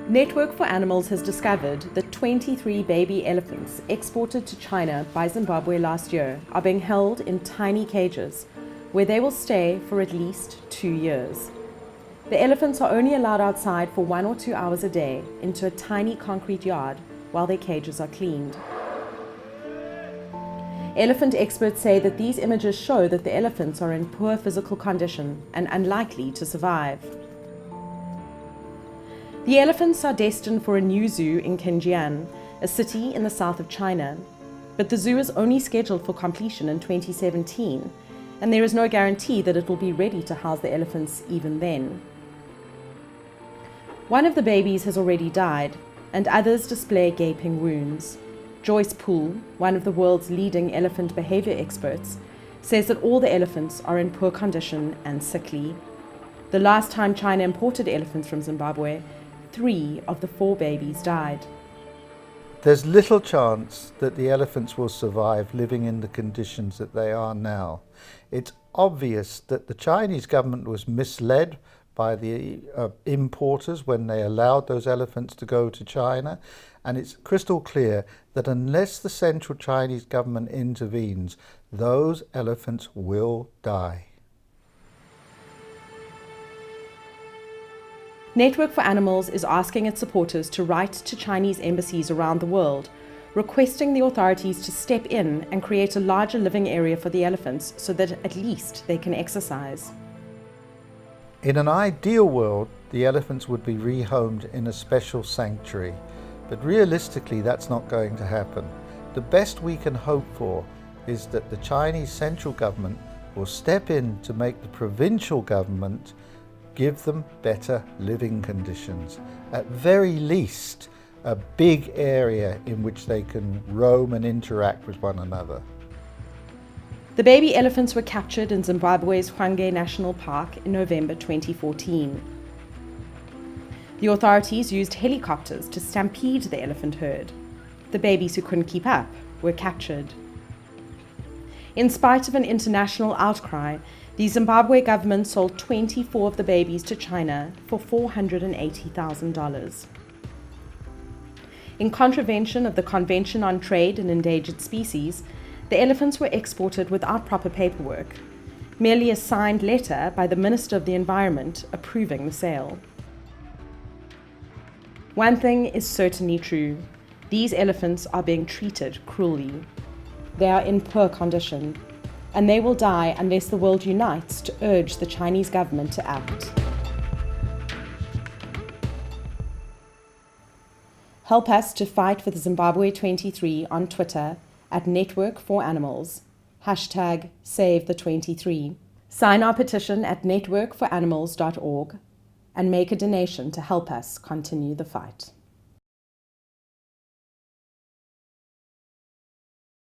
Network for Animals has discovered that 23 baby elephants exported to China by Zimbabwe last year are being held in tiny cages where they will stay for at least 2 years. The elephants are only allowed outside for 1 or 2 hours a day into a tiny concrete yard while their cages are cleaned. Elephant experts say that these images show that the elephants are in poor physical condition and unlikely to survive. The elephants are destined for a new zoo in Qingyuan, a city in the south of China. But the zoo is only scheduled for completion in 2017, and there is no guarantee that it will be ready to house the elephants even then. One of the babies has already died, and others display gaping wounds. Joyce Poole, one of the world's leading elephant behavior experts, says that all the elephants are in poor condition and sickly. The last time China imported elephants from Zimbabwe, 3 of the 4 babies died. There's little chance that the elephants will survive living in the conditions that they are now. It's obvious that the Chinese government was misled by the importers when they allowed those elephants to go to China, and it's crystal clear that unless the central Chinese government intervenes, those elephants will die. Network for Animals is asking its supporters to write to Chinese embassies around the world, requesting the authorities to step in and create a larger living area for the elephants so that at least they can exercise. In an ideal world, the elephants would be rehomed in a special sanctuary, but realistically that's not going to happen. The best we can hope for is that the Chinese central government will step in to make the provincial government give them better living conditions. At very least, a big area in which they can roam and interact with one another. The baby elephants were captured in Zimbabwe's Qingyuan National Park in November 2014. The authorities used helicopters to stampede the elephant herd. The babies who couldn't keep up were captured. In spite of an international outcry, the Zimbabwe government sold 24 of the babies to China for $480,000. In contravention of the Convention on Trade in Endangered Species, the elephants were exported without proper paperwork, merely a signed letter by the Minister of the Environment approving the sale. One thing is certainly true: these elephants are being treated cruelly. They are in poor condition, and they will die unless the world unites to urge the Chinese government to act. Help us to fight for the Zimbabwe 23 on Twitter at Network for Animals, #SaveThe23. Sign our petition at networkforanimals.org and make a donation to help us continue the fight.